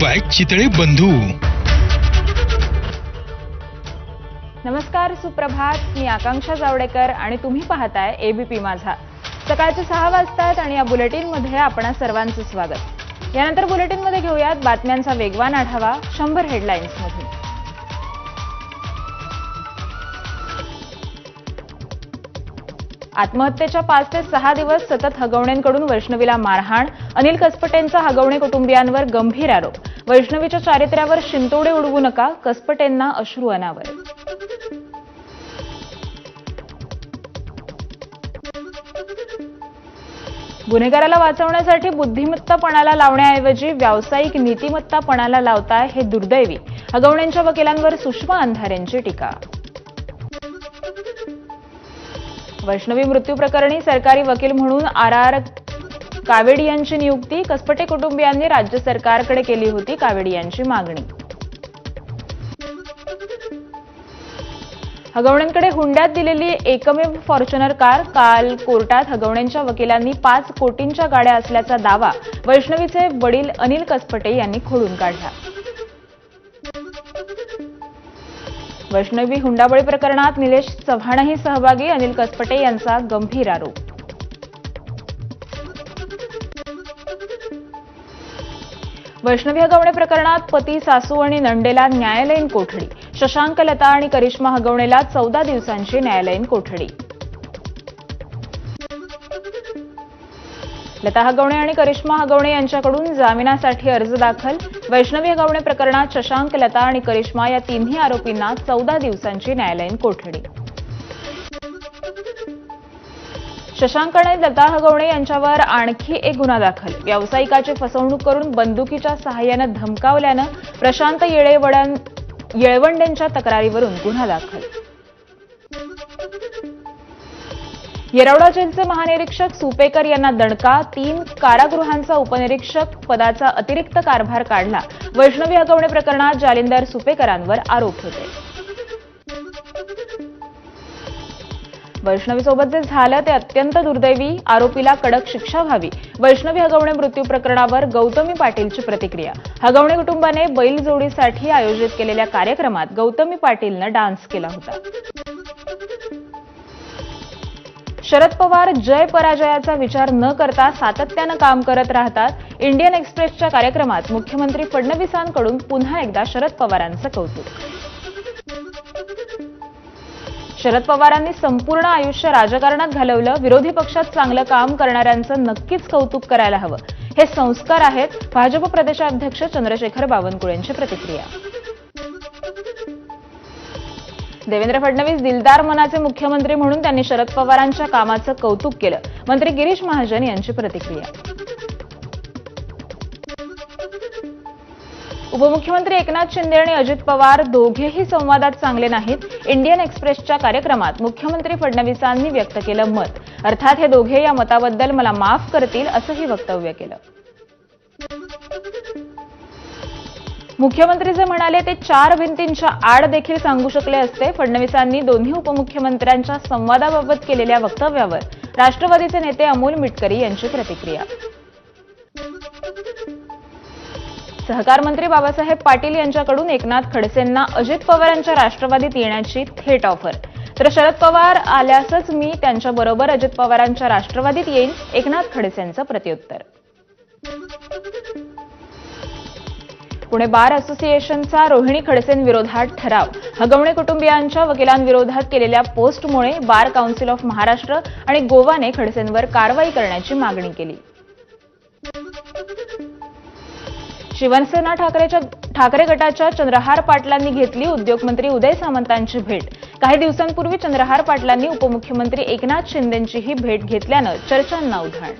चितळे बंधू. नमस्कार, सुप्रभात. मी आकांक्षा जावडेकर आणि तुम्ही पाहताय एबीपी माझा. सकाळचे 6 वाजतात आणि या बुलेटिनमध्ये आपणा सर्वांचं स्वागत. यानंतर बुलेटिनमध्ये घेऊयात बातम्यांचा वेगवान आढावा 100 हेडलाईन्समधून. आत्महत्येच्या 5 ते 6 दिवस सतत हगवणेंकडून वैष्णवीला मारहाण. अनिल कसपटेंचा हगवणे कुटुंबियांवर गंभीर आरोप. वैष्णवीच्या चारित्र्यावर शिंतोडे उडवू नका, कसपटेंना अश्रू अनावर. गुन्हेगाराला वाचवण्यासाठी बुद्धिमत्तापणाला लावण्याऐवजी व्यावसायिक नीतिमत्तापणाला लावताय हे दुर्दैवी. हगवणेंच्या वकिलांवर सुषमा अंधारेंची टीका. वैष्णवी मृत्यू प्रकरणी सरकारी वकील म्हणून आर कावेडी यांची नियुक्ती. कसपटे कुटुंबियांनी राज्य सरकारकडे केली होती कावेडी यांची मागणी. हगवणेंकडे हुंड्यात दिलेली एकमेव फॉर्च्युनर कार. काल कोर्टात हगवणेंच्या वकिलांनी 5 कोटींच्या गाड्या असल्याचा दावा वैष्णवीचे वडील अनिल कसपटे यांनी खोडून काढला. वैष्णवी हुंडाबळी प्रकरणात निलेश चव्हाणही सहभागी. अनिल कसपटे यांचा गंभीर आरोप. वैष्णवी हगवणे प्रकरणात पती, सासू आणि नंडेला न्यायालयीन कोठडी. शशांक, लता आणि करिश्मा हगवणेला 14 दिवसांची न्यायालयीन कोठडी. लता हगवणे आणि करिश्मा हगवणे यांच्याकडून जामिनासाठी अर्ज दाखल. वैष्णवी हगवणे प्रकरणात शशांक, लता आणि करिश्मा या तिन्ही आरोपींना 14 दिवसांची न्यायालयीन कोठडी. शशांक आणि लता हगवणे यांच्यावर आणखी एक गुन्हा दाखल. व्यावसायिकाची फसवणूक करून बंदुकीच्या सहाय्यानं धमकावल्यानं प्रशांत येळवंडेंच्या तक्रारीवरून गुन्हा दाखल. येरवडा जेलचे महानिरीक्षक सुपेकर यांना दणका. 3 कारागृहांचा उपनिरीक्षक पदाचा अतिरिक्त कारभार काढला. वैष्णवी हगवणे प्रकरणात जालिंदर सुपेकरांवर आरोप होते. वैष्णवीसोबत जे झालं ते अत्यंत दुर्दैवी. आरोपीला कडक शिक्षा व्हावी. वैष्णवी हगवणे मृत्यू प्रकरणावर गौतमी पाटीलची प्रतिक्रिया. हगवणे कुटुंबाने बैलजोडीसाठी आयोजित केलेल्या कार्यक्रमात गौतमी पाटीलनं डान्स केला होता. शरद पवार जय पराजयाचा विचार न करता सातत्यानं काम करत राहतात. इंडियन एक्सप्रेसच्या कार्यक्रमात मुख्यमंत्री फडणवीसांकडून पुन्हा एकदा शरद पवारांचं कौतुक. शरद पवारांनी संपूर्ण आयुष्य राजकारणात घालवलं. विरोधी पक्षात चांगलं काम करणाऱ्यांचं नक्कीच कौतुक करायला हवं. हे संस्कार आहेत. भाजप प्रदेशाध्यक्ष चंद्रशेखर बावनकुळेंची प्रतिक्रिया. देवेंद्र फडणवीस दिलदार मनाचे मुख्यमंत्री म्हणून त्यांनी शरद पवारांच्या कामाचं कौतुक केलं. मंत्री गिरीश महाजन यांची प्रतिक्रिया. उपमुख्यमंत्री एकनाथ शिंदे आणि अजित पवार दोघेही संवादात चांगले नाहीत. इंडियन एक्सप्रेसच्या कार्यक्रमात मुख्यमंत्री फडणवीसांनी व्यक्त केलं मत. अर्थात हे दोघे या मताबद्दल मला माफ करतील असंही वक्तव्य केलं. मुख्यमंत्री जे म्हणाले ते 4 भिंतींच्या आड देखील सांगू शकले असते. फडणवीसांनी दोन्ही उपमुख्यमंत्र्यांच्या संवादाबाबत केलेल्या वक्तव्यावर राष्ट्रवादीचे नेते अमोल मिटकरी यांची प्रतिक्रिया. सहकार मंत्री बाबासाहेब पाटील यांच्याकडून एकनाथ खडसेंना अजित पवारांच्या राष्ट्रवादीत येण्याची थेट ऑफर. तर शरद पवार आल्यासच मी त्यांच्याबरोबर अजित पवारांच्या राष्ट्रवादीत येईन, एकनाथ खडसेंचं प्रत्युत्तर. पुणे बार असोसिएशनचा रोहिणी खडसेंविरोधात ठराव. हगवणे कुटुंबियांच्या वकिलांविरोधात केलेल्या पोस्टमुळे बार काउन्सिल ऑफ महाराष्ट्र आणि गोवाने खडसेंवर कारवाई करण्याची मागणी केली. शिवसेना ठाकरे गटाच्या चंद्रहार पाटलांनी घेतली उद्योगमंत्री उदय सामंतांची भेट. काही दिवसांपूर्वी चंद्रहार पाटलांनी उपमुख्यमंत्री एकनाथ शिंदेंचीही भेट घेतल्यानं चर्चांना उधाण.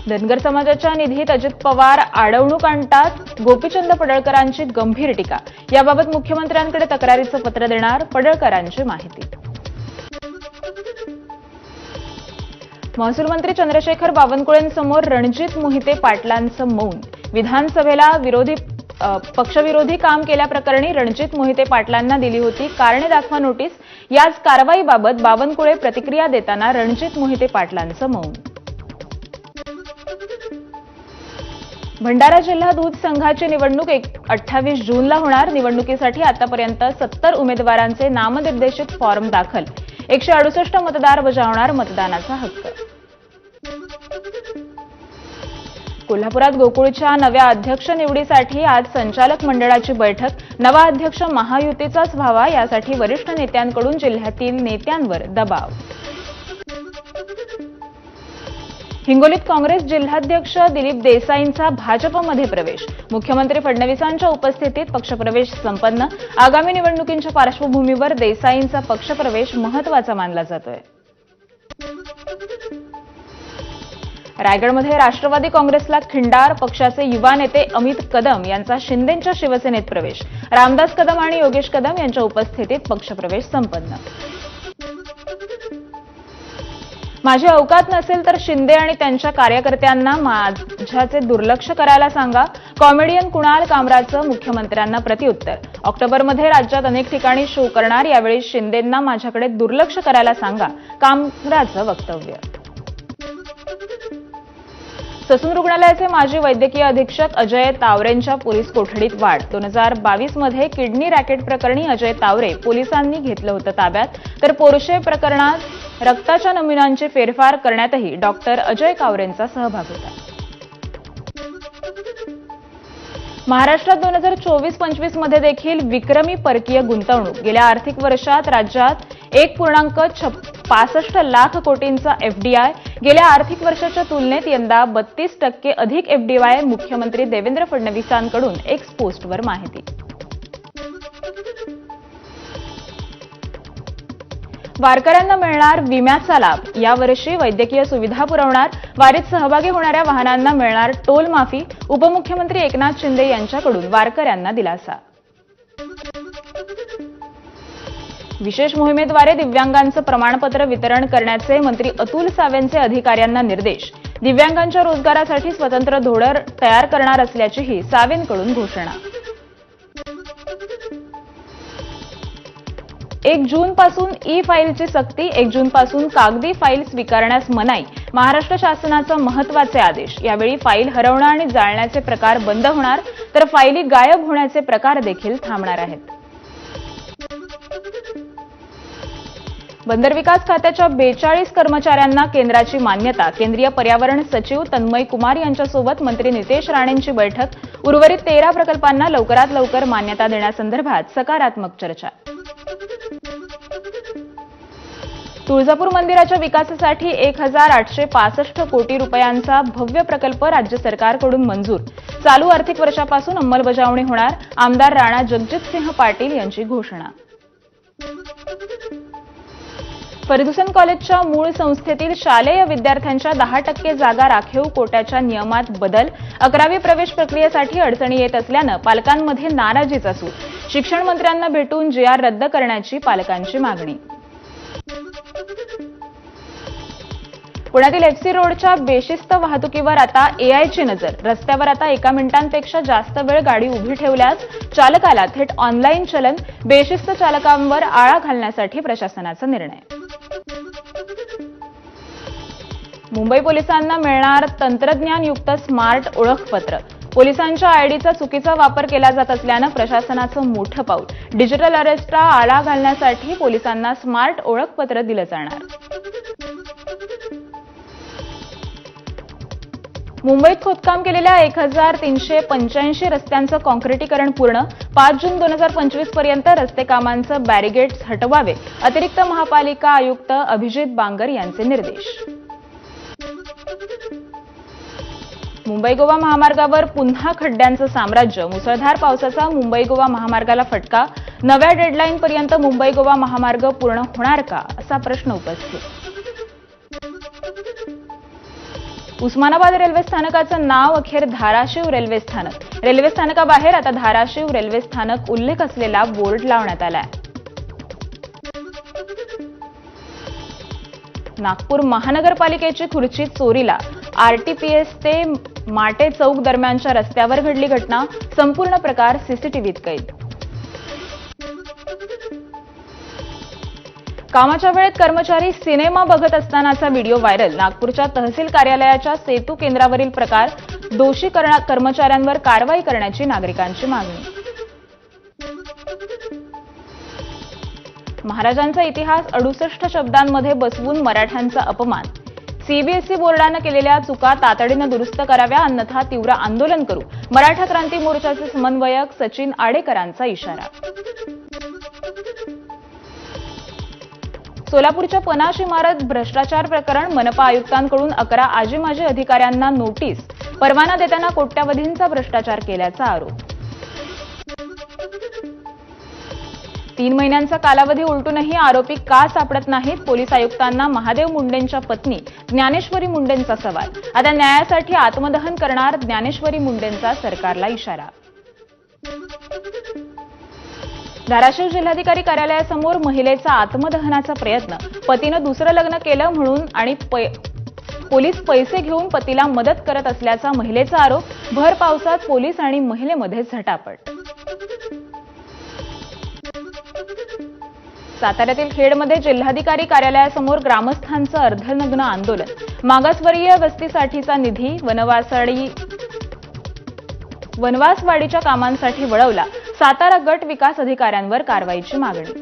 धनगर समाजाच्या निधीत अजित पवार अडवणूक आणतात. गोपीचंद पडळकरांची गंभीर टीका. याबाबत मुख्यमंत्र्यांकडे तक्रारीचं पत्र देणार, पडळकरांची माहिती. महसूल मंत्री चंद्रशेखर बावनकुळेंसमोर रणजित मोहिते पाटलांचं मौन. विधानसभेला पक्षविरोधी काम केल्याप्रकरणी रणजित मोहिते पाटलांना दिली होती कारणे दाखवा नोटीस. याच कारवाईबाबत बावनकुळे प्रतिक्रिया देताना रणजित मोहिते पाटलांचं मौन. भंडारा जिल्हा दूध संघाची निवडणूक 28 जूनला होणार. निवडणुकीसाठी आतापर्यंत 70 उमेदवारांचे नामनिर्देशित फॉर्म दाखल. 168 मतदार बजावणार मतदानाचा हक्क. कोल्हापुरात गोकुळच्या नव्या अध्यक्ष निवडीसाठी आज संचालक मंडळाची बैठक. नवा अध्यक्ष महायुतीचाच व्हावा यासाठी वरिष्ठ नेत्यांकडून जिल्ह्यातील नेत्यांवर दबाव. हिंगोलीत काँग्रेस जिल्हाध्यक्ष दिलीप देसाईंचा भाजपमध्ये प्रवेश. मुख्यमंत्री फडणवीसांच्या उपस्थितीत पक्षप्रवेश संपन्न. आगामी निवडणुकींच्या पार्श्वभूमीवर देसाईंचा पक्षप्रवेश महत्त्वाचा मानला जातोय. रायगडमध्ये राष्ट्रवादी काँग्रेसला खिंडार. पक्षाचे युवा नेते अमित कदम यांचा शिंदेंच्या शिवसेनेत प्रवेश. रामदास कदम आणि योगेश कदम यांच्या उपस्थितीत पक्षप्रवेश संपन्न. माझी औकात नसेल तर शिंदे आणि त्यांच्या कार्यकर्त्यांना माझ्याचे दुर्लक्ष करायला सांगा. कॉमेडियन कुणाल कामराचं मुख्यमंत्र्यांना प्रत्युत्तर. ऑक्टोबरमध्ये राज्यात अनेक ठिकाणी शो करणार. यावेळी शिंदेंना माझ्याकडे दुर्लक्ष करायला सांगा. कामराचं वक्तव्य. ससून रुग्णालयाचे माजी वैद्यकीय अधीक्षक अजय तावरेंच्या पोलीस कोठडीत वाढ. 2022 मध्ये किडनी रॅकेट प्रकरणी अजय तावरे पोलिसांनी घेतलं होतं ताब्यात. तर पोर्शे प्रकरणात रक्ताच्या नमुन्यांची फेरफार करण्यातही डॉक्टर अजय कावरेंचा सहभाग होता. महाराष्ट्रात 2024-25 मध्ये देखील विक्रमी परकीय गुंतवणूक. गेल्या आर्थिक वर्षात राज्यात 1.65 लाख कोटींचा एफडीआय. गेल्या आर्थिक वर्षाच्या तुलनेत यंदा 32% अधिक एफडीआय. मुख्यमंत्री देवेंद्र फडणवीसांकडून एक्स पोस्टवर माहिती. वारकऱ्यांना मिळणार विम्याचा लाभ. यावर्षी वैद्यकीय सुविधा पुरवणार. वारीत सहभागी होणाऱ्या वाहनांना मिळणार टोल माफी. उपमुख्यमंत्री एकनाथ शिंदे यांच्याकडून वारकऱ्यांना दिलासा. विशेष मोहिमेद्वारे दिव्यांगांचं प्रमाणपत्र वितरण करण्याचे मंत्री अतुल सावेंचे अधिकाऱ्यांना निर्देश. दिव्यांगांच्या रोजगारासाठी स्वतंत्र धोरण तयार करणार असल्याचीही सावेंकडून घोषणा. 1 जूनपासून ई फाईलची सक्ती. 1 जूनपासून कागदी फाईल स्वीकारण्यास मनाई. महाराष्ट्र शासनाचा महत्त्वाचे आदेश. यावेळी फाईल हरवणं आणि जाळण्याचे प्रकार बंद होणार. तर फाईली गायब होण्याचे प्रकार देखील थांबणार आहेत. बंदर विकास खात्याच्या 42 कर्मचाऱ्यांना केंद्राची मान्यता. केंद्रीय पर्यावरण सचिव तन्मय कुमार यांच्यासोबत मंत्री नितेश राणेंची बैठक. उर्वरित 13 प्रकल्पांना लवकरात लवकर मान्यता देण्यासंदर्भात सकारात्मक चर्चा. तुळजापूर मंदिराच्या विकासासाठी 1,865 कोटी रुपयांचा भव्य प्रकल्प राज्य सरकारकडून मंजूर. चालू आर्थिक वर्षापासून अंमलबजावणी होणार. आमदार राणा जगजितसिंह पाटील यांची घोषणा. फर्ग्युसन कॉलेजच्या मूळ संस्थेतील शालेय विद्यार्थ्यांच्या 10% जागा राखीव कोट्याच्या नियमात बदल. 11वी प्रवेश प्रक्रियेसाठी अडचणी येत असल्यानं पालकांमध्ये नाराजीचा सूर. शिक्षण मंत्र्यांना भेटून जीआर रद्द करण्याची पालकांची मागणी. पुण्यातील एफसी रोडच्या बेशिस्त वाहतुकीवर आता एआयची नजर. रस्त्यावर आता 1 मिनिटांपेक्षा जास्त वेळ गाडी उभी ठेवल्यास चालकाला थेट ऑनलाईन चलन. बेशिस्त चालकांवर आळा घालण्यासाठी प्रशासनाचा निर्णय. मुंबई पोलिसांना मिळणार तंत्रज्ञानयुक्त स्मार्ट ओळखपत्र. पोलिसांच्या आयडीचा चुकीचा वापर केला जात असल्यानं प्रशासनाचं मोठं पाऊल. डिजिटल अरेस्टला आळा घालण्यासाठी पोलिसांना स्मार्ट ओळखपत्र दिलं जाणार. मुंबईत खोदकाम केलेल्या 1,385 रस्त्यांचं काँक्रिटीकरण पूर्ण. 5 जून 2025 पर्यंत रस्ते कामांचं बॅरिगेट्स हटवावे. अतिरिक्त महापालिका आयुक्त अभिजित बांगर यांचे निर्देश. मुंबई गोवा महामार्गावर पुन्हा खड्ड्यांचं साम्राज्य. मुसळधार पावसाचा मुंबई गोवा महामार्गाला फटका. नव्या डेडलाईनपर्यंत मुंबई गोवा महामार्ग पूर्ण होणार का, असा प्रश्न उपस्थित. उस्मानाबाद रेल्वे स्थानकाचं नाव अखेर धाराशिव रेल्वे स्थानक. रेल्वे स्थानकाबाहेर आता धाराशिव रेल्वे स्थानक उल्लेख असलेला बोर्ड लावण्यात आलाय. नागपूर महानगरपालिकेची खुर्ची चोरीला. आरटीपीएस ते माटे चौक दरम्यानच्या रस्त्यावर घडली घटना. संपूर्ण प्रकार सीसीटीव्हीत कैद. कामाच्या वेळेत कर्मचारी सिनेमा बघत असतानाचा व्हिडिओ व्हायरल. नागपूरच्या तहसील कार्यालयाच्या सेतू केंद्रावरील प्रकार. दोषी कर्मचाऱ्यांवर कारवाई करण्याची नागरिकांची मागणी. महाराजांचा इतिहास 68 शब्दांमध्ये बसवून मराठ्यांचा अपमान. सीबीएसई बोर्डानं केलेल्या चुका तातडीनं दुरुस्त कराव्या, अन्यथा तीव्र आंदोलन करू. मराठा क्रांती मोर्चाचे समन्वयक सचिन आडेकरांचा इशारा. सोलापूरच्या पनाश इमारत भ्रष्टाचार प्रकरण. मनपा आयुक्तांकडून 11 आजी-माजी अधिकाऱ्यांना नोटीस. परवाना देताना कोट्यवधींचा भ्रष्टाचार केल्याचा आरोप. 3 महिन्यांचा कालावधी उलटूनही आरोपी का सापडत नाहीत? पोलीस आयुक्तांना महादेव मुंडेंच्या पत्नी ज्ञानेश्वरी मुंडेंचा सवाल. आता न्यायासाठी आत्मदहन करणार ज्ञानेश्वरी मुंडेंचा सरकारला इशारा. धाराशिव जिल्हाधिकारी कार्यालयासमोर महिलेचा आत्मदहनाचा प्रयत्न. पतीनं दुसरं लग्न केलं म्हणून आणि पोलीस पैसे घेऊन पतीला मदत करत असल्याचा महिलेचा आरोप. भर पावसात पोलीस आणि महिलेमध्ये झटापट. साताऱ्यातील खेडमध्ये जिल्हाधिकारी कार्यालयासमोर ग्रामस्थांचं अर्धनग्न आंदोलन. मागासवर्गीय वस्तीसाठीचा निधी वनवासवाडीच्या कामांसाठी वळवला. सातारा गट विकास अधिकाऱ्यांवर कारवाईची मागणी.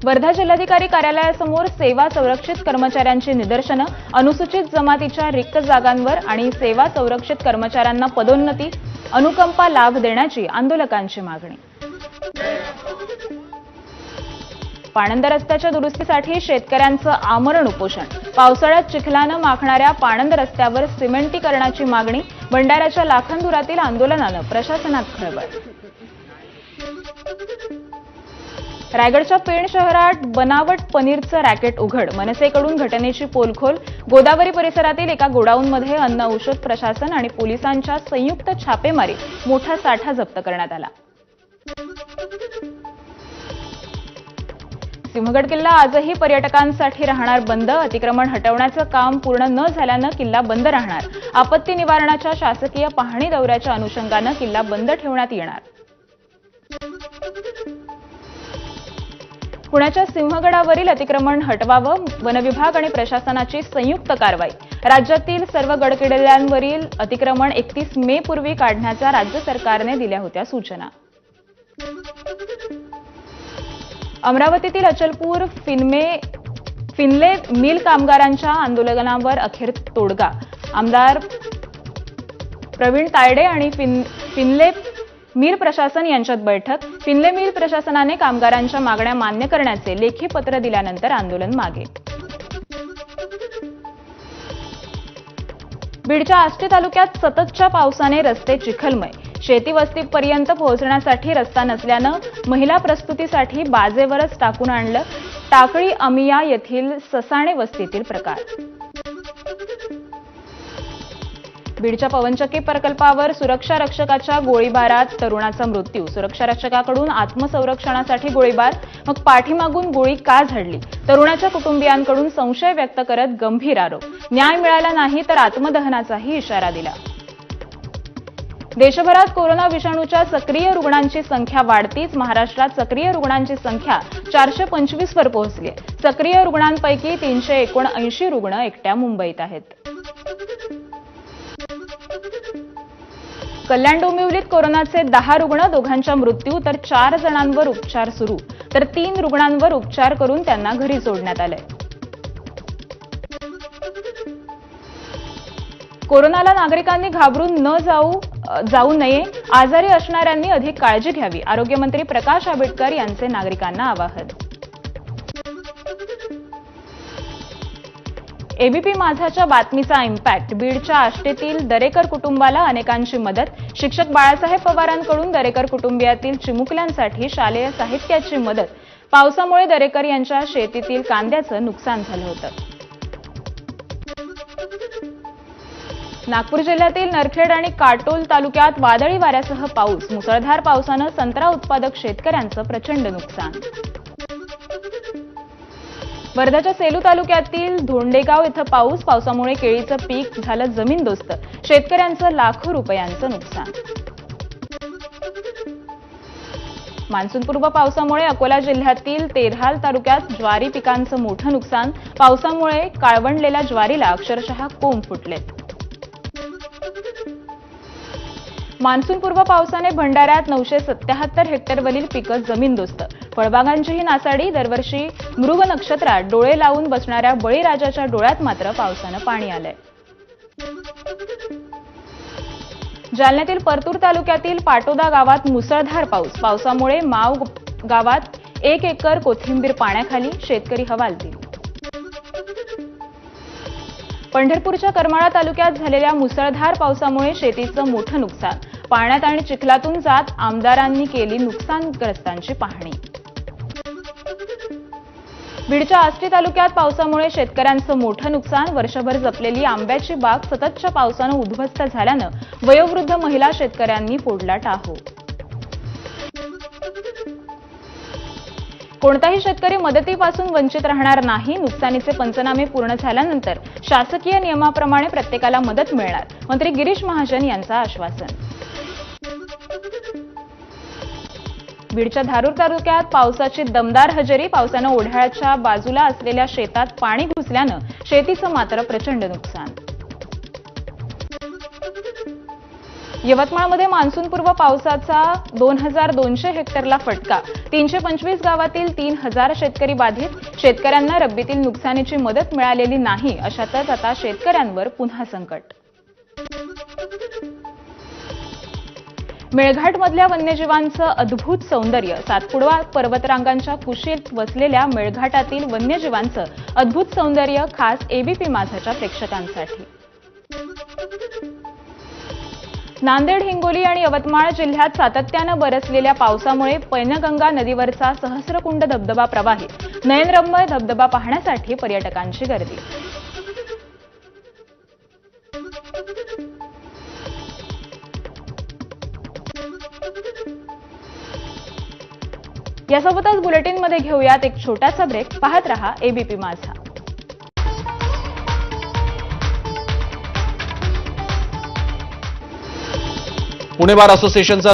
वर्धा जिल्हाधिकारी कार्यालयासमोर सेवा संरक्षित कर्मचाऱ्यांची निदर्शनं. अनुसूचित जमातीच्या रिक्त जागांवर आणि सेवा संरक्षित कर्मचाऱ्यांना पदोन्नती, अनुकंपा लाभ देण्याची आंदोलकांची मागणी. पाणंद रस्त्याच्या दुरुस्तीसाठी शेतकऱ्यांचं आमरण उपोषण. पावसाळ्यात चिखलानं माखणाऱ्या पाणंद रस्त्यावर सिमेंटीकरणाची मागणी. भंडाऱ्याच्या लाखांदुरातील आंदोलनानं प्रशासनात खळबळ. रायगडच्या पेण शहरात बनावट पनीरचं रॅकेट उघड. मनसेकडून घटनेची पोलखोल. गोदावरी परिसरातील एका गोडाऊनमध्ये अन्न औषध प्रशासन आणि पोलिसांच्या संयुक्त छापेमारी मोठा साठा जप्त करण्यात आला. सिंहगड किल्ला आजही पर्यटकांसाठी राहणार बंद. अतिक्रमण हटवण्याचं काम पूर्ण न झाल्यानं किल्ला बंद राहणार. आपत्ती निवारणाच्या शासकीय पाहणी दौऱ्याच्या अनुषंगानं किल्ला बंद ठेवण्यात येणार. पुण्याच्या सिंहगडावरील अतिक्रमण हटवावं. वनविभाग आणि प्रशासनाची संयुक्त कारवाई. राज्यातील सर्व गडकिल्ल्यांवरील अतिक्रमण 31 मे पूर्वी काढण्याच्या राज्य सरकारने दिल्या होत्या सूचना. अमरावतीतील अचलपूर फिनले मिल कामगारांच्या आंदोलनावर अखेर तोडगा. आमदार प्रवीण तायडे आणि फिनले मिल प्रशासन यांच्यात बैठक. फिनले मिल प्रशासनाने कामगारांच्या मागण्या मान्य करण्याचे लेखी पत्र दिल्यानंतर आंदोलन मागे. बीडच्या आष्टी तालुक्यात सततच्या पावसाने रस्ते चिखलमय. शेती वस्तीपर्यंत पोहोचण्यासाठी रस्ता नसल्यानं महिला प्रस्तुतीसाठी बाजेवरच टाकून आणलं. टाकळी अमिया येथील ससाणे वस्तीतील प्रकार. बीडच्या पवनचक्की प्रकल्पावर सुरक्षा रक्षकाच्या गोळीबारात तरुणाचा मृत्यू. सुरक्षा रक्षकाकडून आत्मसंरक्षणासाठी गोळीबार, मग पाठीमागून गोळी का झाडली? तरुणाच्या कुटुंबियांकडून संशय व्यक्त करत गंभीर आरोप. न्याय मिळाला नाही तर आत्मदहनाचाही इशारा दिला. देशभरात कोरोना विषाणूच्या सक्रिय रुग्णांची संख्या वाढतीच. महाराष्ट्रात सक्रिय रुग्णांची संख्या 425 वर पोहोचली आहे. सक्रिय रुग्णांपैकी 379 रुग्ण एकट्या मुंबईत आहेत. कल्याण डोंबिवलीत कोरोनाचे 10 रुग्ण, दोघांचा मृत्यू तर 4 जणांवर उपचार सुरू. तर 3 रुग्णांवर उपचार करून त्यांना घरी सोडण्यात आले. कोरोनाला नागरिकांनी घाबरून जाऊ नये. आजारी असणाऱ्यांनी अधिक काळजी घ्यावी. आरोग्यमंत्री प्रकाश आंबेडकर यांचे नागरिकांना आवाहन. एबीपी माझाच्या बातमीचा इम्पॅक्ट. बीडच्या आष्टीतील दरेकर कुटुंबाला अनेकांची मदत. शिक्षक बाळासाहेब पवारांकडून दरेकर कुटुंबियातील चिमुकल्यांसाठी शालेय साहित्याची मदत. पावसामुळे दरेकर यांच्या शेतीतील कांद्याचं नुकसान झालं होतं. नागपूर जिल्ह्यातील नरखेड आणि काटोल तालुक्यात वादळी वाऱ्यासह पाऊस. मुसळधार पावसानं संत्रा उत्पादक शेतकऱ्यांचं प्रचंड नुकसान. वर्ध्याच्या सेलू तालुक्यातील धोंडेगाव इथं पावसामुळे केळीचं पीक झालं जमीनदोस्त. शेतकऱ्यांचं लाखो रुपयांचं नुकसान. मान्सूनपूर्व पावसामुळे अकोला जिल्ह्यातील तेल्हार तालुक्यात ज्वारी पिकांचं मोठं नुकसान. पावसामुळे काळवंडलेल्या ज्वारीला अक्षरशः कोंब फुटलेत. मान्सूनपूर्व पावसाने भंडाऱ्यात 977 हेक्टरवरील पिकं जमीनदोस्त. फळबागांचीही नासाडी. दरवर्षी मृग नक्षत्रात डोळे लावून बसणाऱ्या बळीराजाच्या डोळ्यात मात्र पावसानं पाणी आलंय. जालन्यातील परतूर तालुक्यातील पाटोदा गावात मुसळधार पाऊस. पावसामुळे माव गावात 1 एकर कोथिंबीर पाण्याखाली. शेतकरी हवालदिल. पंढरपूरच्या करमाळा तालुक्यात झालेल्या मुसळधार पावसामुळे शेतीचं मोठं नुकसान. पाण्यात आणि चिखलातून जात आमदारांनी केली नुकसानग्रस्तांची पाहणी. बीडच्या आष्टी तालुक्यात पावसामुळे शेतकऱ्यांचं मोठं नुकसान. वर्षभर जपलेली आंब्याची बाग सततच्या पावसानं उद्ध्वस्त झाल्यानं वयोवृद्ध महिला शेतकऱ्यांनी फोडला टाहो. कोणताही शेतकरी मदतीपासून वंचित राहणार नाही. नुकसानीचे पंचनामे पूर्ण झाल्यानंतर शासकीय नियमाप्रमाणे प्रत्येकाला मदत मिळणार. मंत्री गिरीश महाजन यांचं आश्वासन. बीडच्या धारूर तालुक्यात पावसाची दमदार हजेरी. पावसानं ओढ्याच्या बाजूला असलेल्या शेतात पाणी घुसल्यानं शेतीचं मात्र प्रचंड नुकसान. यवतमाळमध्ये मान्सूनपूर्व पावसाचा 2200 हेक्टरला फटका. 325 गावातील 3000 शेतकरी बाधित. शेतकऱ्यांना रब्बीतील नुकसानीची मदत मिळालेली नाही. अशातच आता शेतकऱ्यांवर पुन्हा संकट. मेळघाटमधल्या वन्यजीवांचं अद्भुत सौंदर्य. सातपुडा पर्वतरांगांच्या कुशीत वसलेल्या मेळघाटातील वन्यजीवांचं अद्भुत सौंदर्य खास एबीपी माझाच्या प्रेक्षकांसाठी. नांदेड, हिंगोली आणि यवतमाळ जिल्ह्यात सातत्यानं बरसलेल्या पावसामुळे पैनगंगा नदीवरचा सहस्रकुंड धबधबा प्रवाहित. नयनरम्य धबधबा पाहण्यासाठी पर्यटकांची गर्दी. यासोबतच बुलेटिनमध्ये घेऊयात एक छोटासा ब्रेक. पाहत रहा एबीपी माझा. पुणे बार असोसिएशनचा